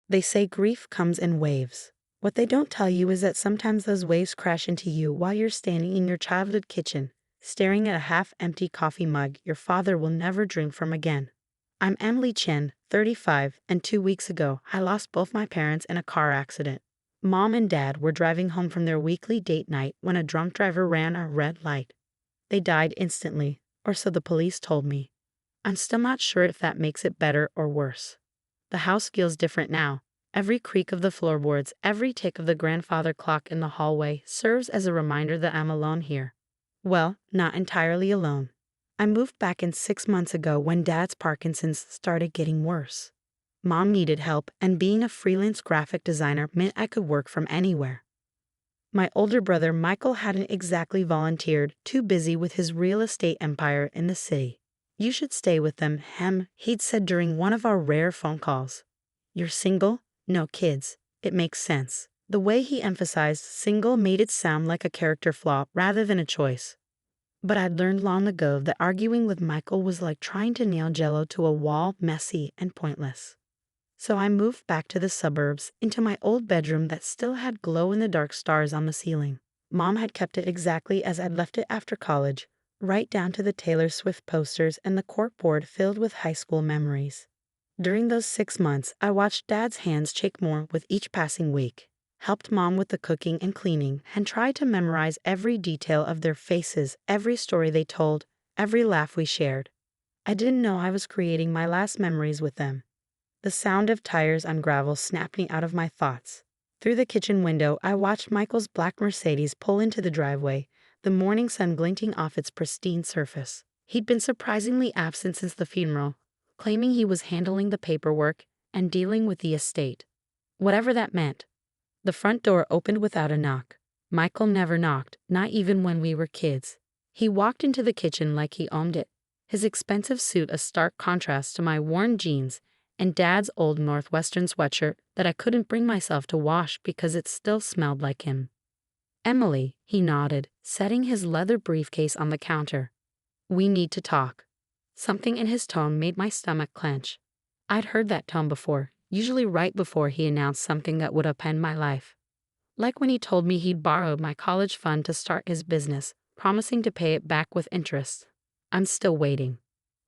They say grief comes in waves. What they don't tell you is that sometimes those waves crash into you while you're standing in your childhood kitchen, staring at a half-empty coffee mug your father will never drink from again. I'm Emily Chen, 35, and 2 weeks ago, I lost both my parents in a car accident. Mom and Dad were driving home from their weekly date night when a drunk driver ran a red light. They died instantly, or so the police told me. I'm still not sure if that makes it better or worse. The house feels different now. Every creak of the floorboards, every tick of the grandfather clock in the hallway serves as a reminder that I'm alone here. Well, not entirely alone. I moved back in 6 months ago when Dad's Parkinson's started getting worse. Mom needed help, and being a freelance graphic designer meant I could work from anywhere. My older brother Michael hadn't exactly volunteered, too busy with his real estate empire in the city. You should stay with them, he'd said during one of our rare phone calls. You're single? No kids. It makes sense. The way he emphasized single made it sound like a character flaw rather than a choice. But I'd learned long ago that arguing with Michael was like trying to nail Jello to a wall, messy and pointless. So I moved back to the suburbs, into my old bedroom that still had glow-in-the-dark stars on the ceiling. Mom had kept it exactly as I'd left it after college, right down to the Taylor Swift posters and the corkboard filled with high school memories. During those 6 months, I watched Dad's hands shake more with each passing week, helped Mom with the cooking and cleaning, and tried to memorize every detail of their faces, every story they told, every laugh we shared. I didn't know I was creating my last memories with them. The sound of tires on gravel snapped me out of my thoughts. Through the kitchen window, I watched Michael's black Mercedes pull into the driveway, the morning sun glinting off its pristine surface. He'd been surprisingly absent since the funeral, claiming he was handling the paperwork and dealing with the estate. Whatever that meant. The front door opened without a knock. Michael never knocked, not even when we were kids. He walked into the kitchen like he owned it, his expensive suit a stark contrast to my worn jeans and Dad's old Northwestern sweatshirt that I couldn't bring myself to wash because it still smelled like him. Emily, he nodded, setting his leather briefcase on the counter. We need to talk. Something in his tone made my stomach clench. I'd heard that tone before, usually right before he announced something that would upend my life. Like when he told me he'd borrowed my college fund to start his business, promising to pay it back with interest. I'm still waiting.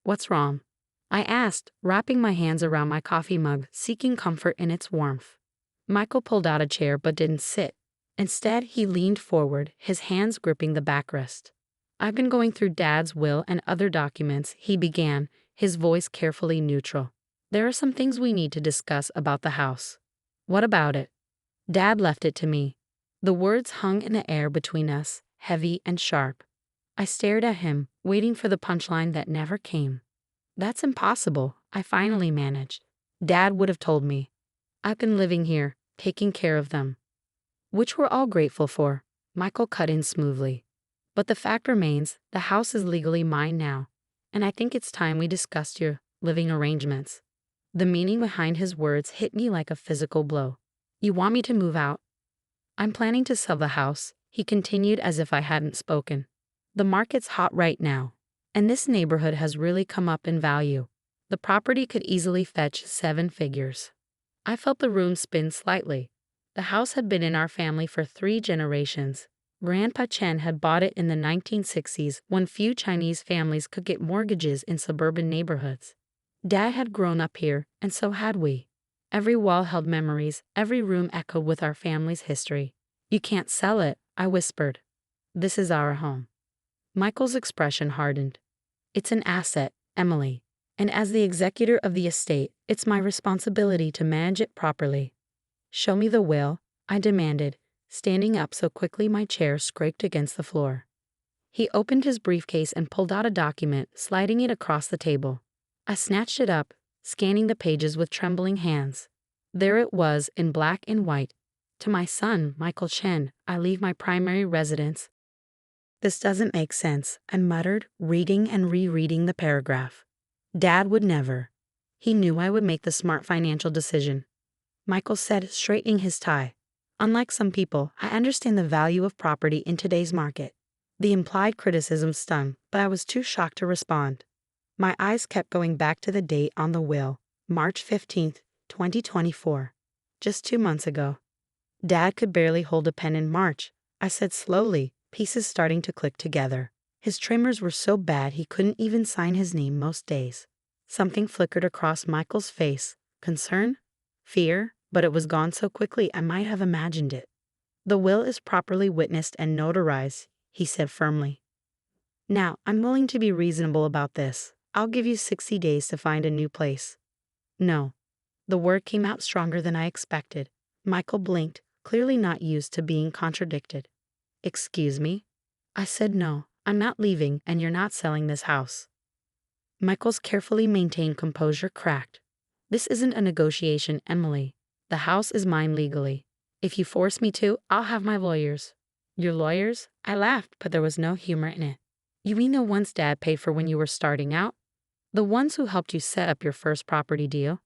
What's wrong? I asked, wrapping my hands around my coffee mug, seeking comfort in its warmth. Michael pulled out a chair but didn't sit. Instead, he leaned forward, his hands gripping the backrest. I've been going through Dad's will and other documents, he began, his voice carefully neutral. There are some things we need to discuss about the house. What about it? Dad left it to me. The words hung in the air between us, heavy and sharp. I stared at him, waiting for the punchline that never came. That's impossible, I finally managed. Dad would have told me. I've been living here, taking care of them. Which we're all grateful for, Michael cut in smoothly. But the fact remains, the house is legally mine now, and I think it's time we discussed your living arrangements. The meaning behind his words hit me like a physical blow. You want me to move out? I'm planning to sell the house, he continued as if I hadn't spoken. The market's hot right now, and this neighborhood has really come up in value. The property could easily fetch 7 figures. I felt the room spin slightly. The house had been in our family for 3 generations. Grandpa Chen had bought it in the 1960s when few Chinese families could get mortgages in suburban neighborhoods. Dad had grown up here, and so had we. Every wall held memories, every room echoed with our family's history. You can't sell it, I whispered. This is our home. Michael's expression hardened. It's an asset, Emily, and as the executor of the estate, it's my responsibility to manage it properly. Show me the will, I demanded, standing up so quickly my chair scraped against the floor. He opened his briefcase and pulled out a document, sliding it across the table. I snatched it up, scanning the pages with trembling hands. There it was, in black and white. To my son, Michael Chen, I leave my primary residence. This doesn't make sense, I muttered, reading and rereading the paragraph. Dad would never. He knew I would make the smart financial decision. Michael said, straightening his tie. Unlike some people, I understand the value of property in today's market. The implied criticism stung, but I was too shocked to respond. My eyes kept going back to the date on the will, March 15th, 2024. Just 2 months ago. Dad could barely hold a pen in March, I said slowly, pieces starting to click together. His tremors were so bad he couldn't even sign his name most days. Something flickered across Michael's face. Concern? Fear? But it was gone so quickly I might have imagined it. The will is properly witnessed and notarized, he said firmly. Now, I'm willing to be reasonable about this. I'll give you 60 days to find a new place. No. The word came out stronger than I expected. Michael blinked, clearly not used to being contradicted. Excuse me? I said no, I'm not leaving and you're not selling this house. Michael's carefully maintained composure cracked. This isn't a negotiation, Emily. The house is mine legally. If you force me to, I'll have my lawyers. Your lawyers? I laughed, but there was no humor in it. You mean the ones Dad paid for when you were starting out? The ones who helped you set up your first property deal?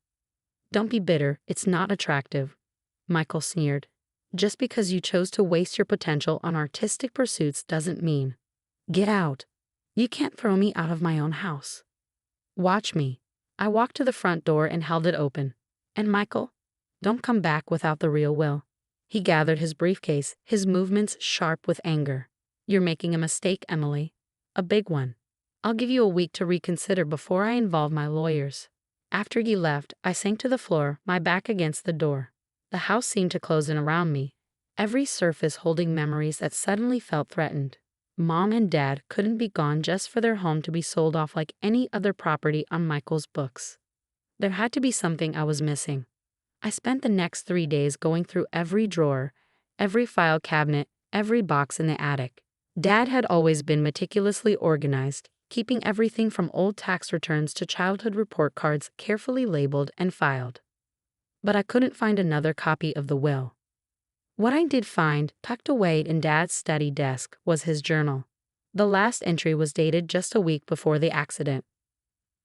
Don't be bitter, it's not attractive. Michael sneered. Just because you chose to waste your potential on artistic pursuits doesn't mean. Get out. You can't throw me out of my own house. Watch me. I walked to the front door and held it open. And Michael, don't come back without the real will. He gathered his briefcase, his movements sharp with anger. You're making a mistake, Emily. A big one. I'll give you a week to reconsider before I involve my lawyers. After you left, I sank to the floor, my back against the door. The house seemed to close in around me, every surface holding memories that suddenly felt threatened. Mom and Dad couldn't be gone just for their home to be sold off like any other property on Michael's books. There had to be something I was missing. I spent the next 3 days going through every drawer, every file cabinet, every box in the attic. Dad had always been meticulously organized, keeping everything from old tax returns to childhood report cards carefully labeled and filed. But I couldn't find another copy of the will. What I did find, tucked away in Dad's study desk, was his journal. The last entry was dated just a week before the accident.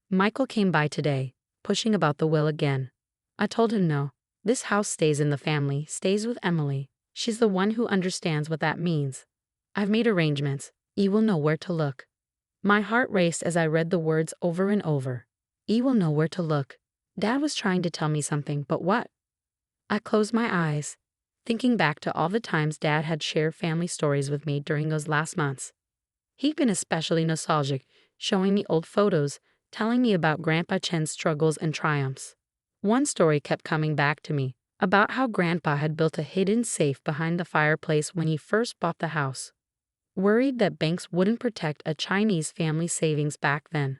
Michael came by today, pushing about the will again. I told him no. This house stays in the family, stays with Emily. She's the one who understands what that means. I've made arrangements. You will know where to look. My heart raced as I read the words over and over. You will know where to look. Dad was trying to tell me something, but what? I closed my eyes, thinking back to all the times Dad had shared family stories with me during those last months. He'd been especially nostalgic, showing me old photos, telling me about Grandpa Chen's struggles and triumphs. One story kept coming back to me, about how Grandpa had built a hidden safe behind the fireplace when he first bought the house. Worried that banks wouldn't protect a Chinese family savings back then.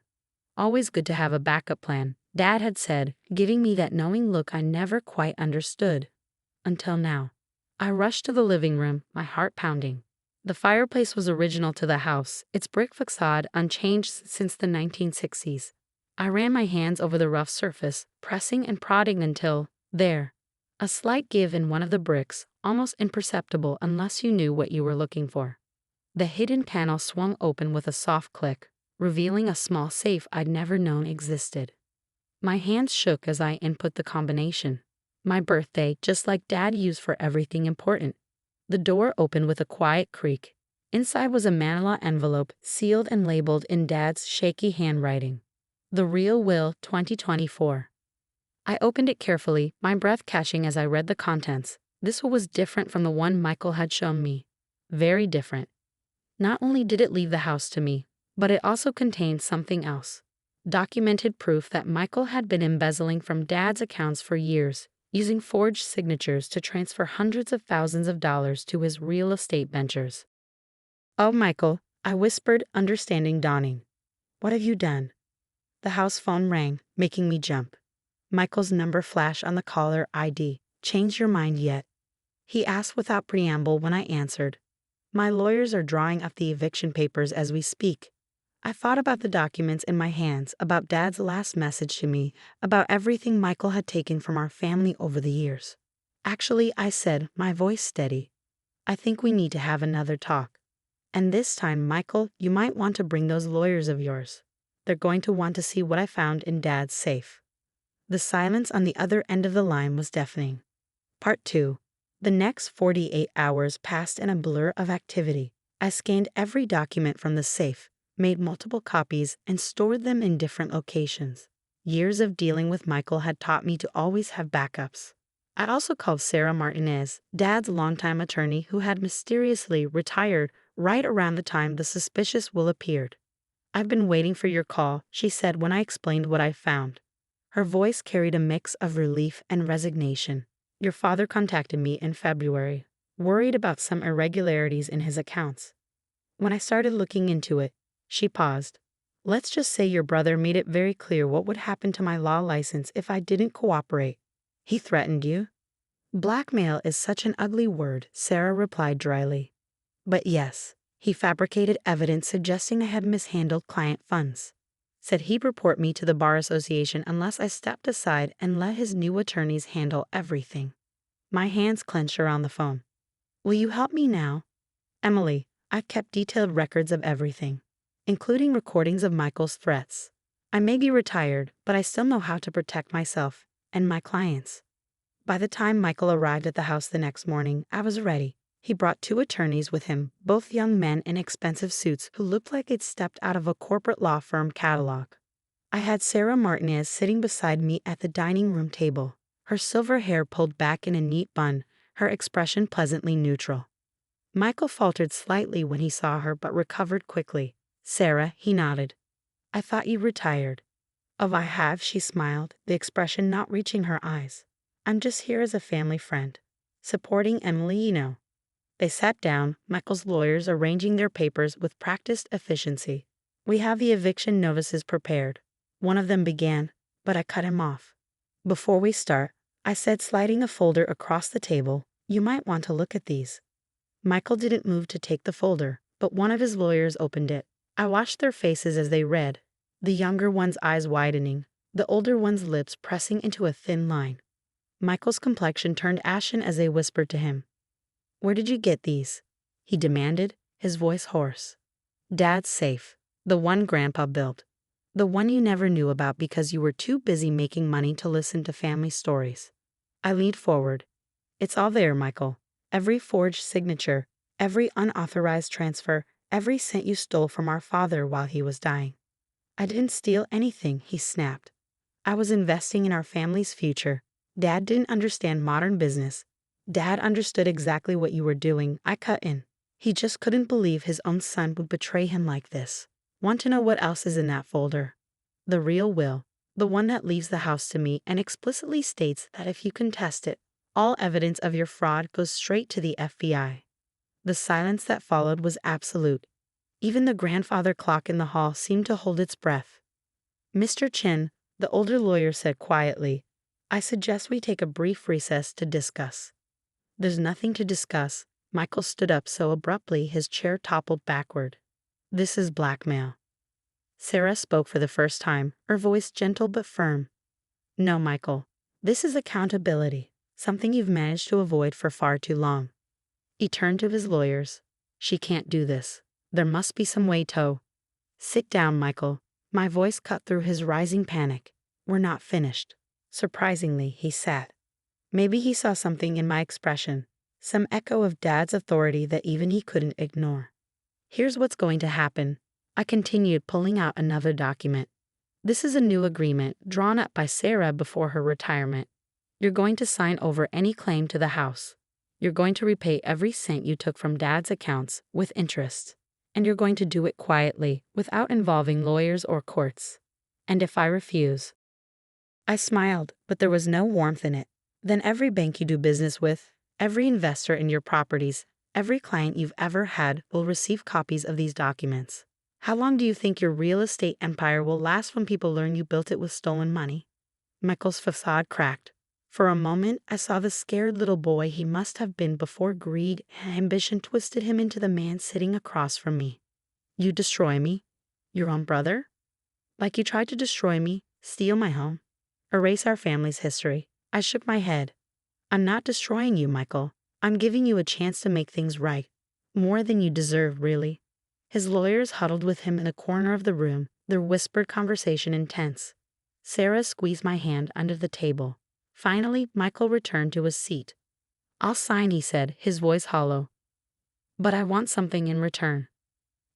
Always good to have a backup plan, Dad had said, giving me that knowing look I never quite understood. Until now. I rushed to the living room, my heart pounding. The fireplace was original to the house, its brick facade unchanged since the 1960s. I ran my hands over the rough surface, pressing and prodding until, there. A slight give in one of the bricks, almost imperceptible unless you knew what you were looking for. The hidden panel swung open with a soft click, revealing a small safe I'd never known existed. My hands shook as I input the combination. My birthday, just like Dad used for everything important. The door opened with a quiet creak. Inside was a manila envelope, sealed and labeled in Dad's shaky handwriting. The Real Will 2024. I opened it carefully, my breath catching as I read the contents. This one was different from the one Michael had shown me. Very different. Not only did it leave the house to me, but it also contained something else. Documented proof that Michael had been embezzling from Dad's accounts for years, using forged signatures to transfer hundreds of thousands of dollars to his real estate ventures. Oh, Michael, I whispered, understanding dawning. What have you done? The house phone rang, making me jump. Michael's number flashed on the caller ID. Changed your mind yet? He asked without preamble when I answered. My lawyers are drawing up the eviction papers as we speak. I thought about the documents in my hands, about Dad's last message to me, about everything Michael had taken from our family over the years. Actually, I said, my voice steady. I think we need to have another talk. And this time, Michael, you might want to bring those lawyers of yours. They're going to want to see what I found in Dad's safe. The silence on the other end of the line was deafening. Part 2. The next 48 hours passed in a blur of activity. I scanned every document from the safe, made multiple copies, and stored them in different locations. Years of dealing with Michael had taught me to always have backups. I also called Sarah Martinez, Dad's longtime attorney who had mysteriously retired right around the time the suspicious will appeared. "I've been waiting for your call," she said when I explained what I found. Her voice carried a mix of relief and resignation. "Your father contacted me in February, worried about some irregularities in his accounts. When I started looking into it," she paused. "Let's just say your brother made it very clear what would happen to my law license if I didn't cooperate." "He threatened you?" "Blackmail is such an ugly word," Sarah replied dryly. "But yes, he fabricated evidence suggesting I had mishandled client funds. Said he'd report me to the Bar Association unless I stepped aside and let his new attorneys handle everything." My hands clenched around the phone. "Will you help me now?" "Emily, I've kept detailed records of everything, including recordings of Michael's threats. I may be retired, but I still know how to protect myself and my clients." By the time Michael arrived at the house the next morning, I was ready. He brought 2 attorneys with him, both young men in expensive suits who looked like they'd stepped out of a corporate law firm catalog. I had Sarah Martinez sitting beside me at the dining room table, her silver hair pulled back in a neat bun, her expression pleasantly neutral. Michael faltered slightly when he saw her but recovered quickly. "Sarah," he nodded. "I thought you retired." "Oh, I have," she smiled, the expression not reaching her eyes. "I'm just here as a family friend, supporting Emily, you know." They sat down, Michael's lawyers arranging their papers with practiced efficiency. "We have the eviction notices prepared," one of them began, but I cut him off. "Before we start," I said, sliding a folder across the table, "you might want to look at these." Michael didn't move to take the folder, but one of his lawyers opened it. I watched their faces as they read, the younger one's eyes widening, the older one's lips pressing into a thin line. Michael's complexion turned ashen as they whispered to him. "Where did you get these?" he demanded, his voice hoarse. "Dad's safe. The one Grandpa built. The one you never knew about because you were too busy making money to listen to family stories." I leaned forward. "It's all there, Michael. Every forged signature, every unauthorized transfer, every cent you stole from our father while he was dying." "I didn't steal anything," he snapped. "I was investing in our family's future. Dad didn't understand modern business. Dad understood exactly what you were doing." I cut in. He just couldn't believe his own son would betray him like this. "Want to know what else is in that folder?" "The real will, the one that leaves the house to me and explicitly states that if you contest it, all evidence of your fraud goes straight to the FBI." The silence that followed was absolute. Even the grandfather clock in the hall seemed to hold its breath. "Mr. Chen," the older lawyer said quietly, "I suggest we take a brief recess to discuss." "There's nothing to discuss." Michael stood up so abruptly his chair toppled backward. "This is blackmail." Sarah spoke for the first time, her voice gentle but firm. "No, Michael. This is accountability, something you've managed to avoid for far too long." He turned to his lawyers. "She can't do this. There must be some way to—" "Sit down, Michael." My voice cut through his rising panic. "We're not finished." Surprisingly, he sat. Maybe he saw something in my expression, some echo of Dad's authority that even he couldn't ignore. "Here's what's going to happen." I continued, pulling out another document. "This is a new agreement drawn up by Sarah before her retirement. You're going to sign over any claim to the house. You're going to repay every cent you took from Dad's accounts with interest. And you're going to do it quietly, without involving lawyers or courts. And if I refuse—" I smiled, but there was no warmth in it. "Then every bank you do business with, every investor in your properties, every client you've ever had will receive copies of these documents. How long do you think your real estate empire will last when people learn you built it with stolen money?" Michael's facade cracked. For a moment, I saw the scared little boy he must have been before greed and ambition twisted him into the man sitting across from me. "You destroy me? Your own brother? Like you tried to destroy me, steal my home, erase our family's history." I shook my head. "I'm not destroying you, Michael. I'm giving you a chance to make things right. More than you deserve, really." His lawyers huddled with him in a corner of the room, their whispered conversation intense. Sarah squeezed my hand under the table. Finally, Michael returned to his seat. "I'll sign," he said, his voice hollow. "But I want something in return."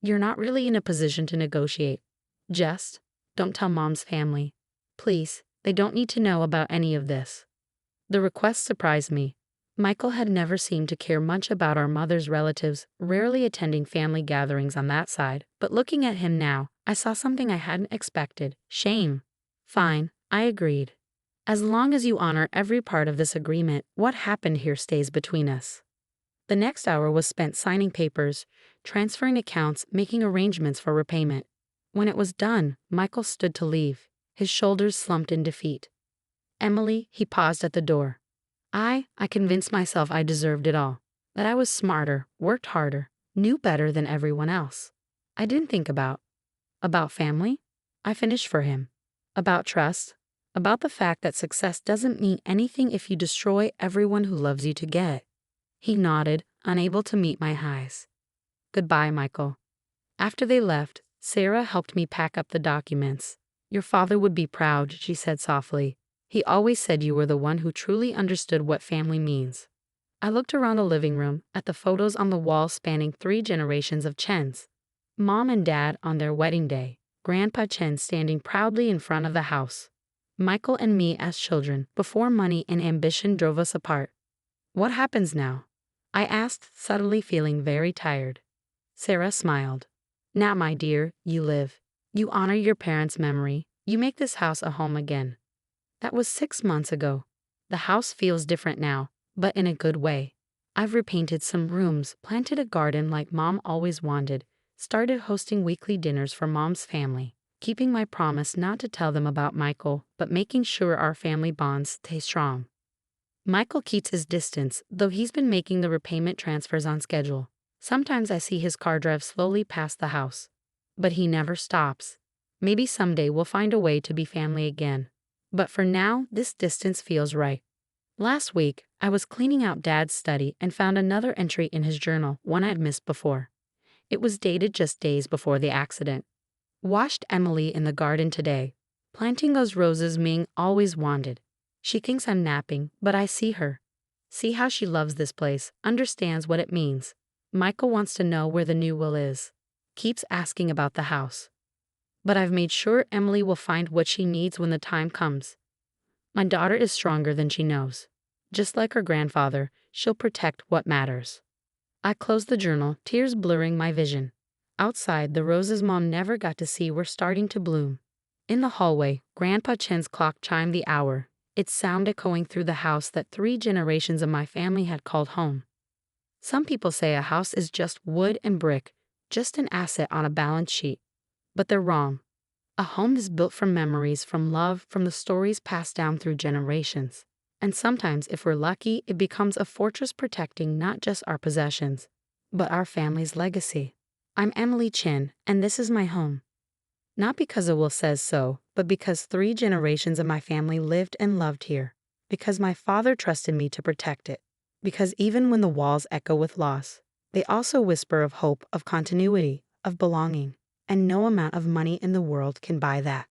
"You're not really in a position to negotiate. Just don't tell Mom's family. Please, they don't need to know about any of this." The request surprised me. Michael had never seemed to care much about our mother's relatives, rarely attending family gatherings on that side, but looking at him now, I saw something I hadn't expected: shame. Fine, I agreed. As long as you honor every part of this agreement, what happened here stays between us. The next hour was spent signing papers, transferring accounts, making arrangements for repayment. When it was done, Michael stood to leave, his shoulders slumped in defeat. Emily, he paused at the door. I convinced myself I deserved it all, that I was smarter, worked harder, knew better than everyone else. I didn't think about family. I finished for him. About trust. About the fact that success doesn't mean anything if you destroy everyone who loves you to get it. He nodded, unable to meet my eyes. Goodbye, Michael. After they left, Sarah helped me pack up the documents. Your father would be proud, she said softly. He always said you were the one who truly understood what family means. I looked around the living room, at the photos on the wall spanning 3 generations of Chens. Mom and Dad on their wedding day, Grandpa Chen standing proudly in front of the house. Michael and me as children, before money and ambition drove us apart. What happens now? I asked, suddenly feeling very tired. Sarah smiled. Now, my dear, you live. You honor your parents' memory. You make this house a home again. That was 6 months ago. The house feels different now, but in a good way. I've repainted some rooms, planted a garden like Mom always wanted, started hosting weekly dinners for Mom's family, keeping my promise not to tell them about Michael, but making sure our family bonds stay strong. Michael keeps his distance, though he's been making the repayment transfers on schedule. Sometimes I see his car drive slowly past the house. But he never stops. Maybe someday we'll find a way to be family again. But for now, this distance feels right. Last week, I was cleaning out Dad's study and found another entry in his journal, one I'd missed before. It was dated just days before the accident. Washed Emily in the garden today. Planting those roses Ming always wanted. She thinks I'm napping, but I see her. See how she loves this place, understands what it means. Michael wants to know where the new will is. Keeps asking about the house. But I've made sure Emily will find what she needs when the time comes. My daughter is stronger than she knows. Just like her grandfather, she'll protect what matters. I closed the journal, tears blurring my vision. Outside, the roses Mom never got to see were starting to bloom. In the hallway, Grandpa Chen's clock chimed the hour, its sound echoing through the house that 3 generations of my family had called home. Some people say a house is just wood and brick, just an asset on a balance sheet. But they're wrong. A home is built from memories, from love, from the stories passed down through generations. And sometimes, if we're lucky, it becomes a fortress protecting not just our possessions, but our family's legacy. I'm Emily Chen, and this is my home. Not because a will says so, but because 3 generations of my family lived and loved here. Because my father trusted me to protect it. Because even when the walls echo with loss, they also whisper of hope, of continuity, of belonging. And no amount of money in the world can buy that.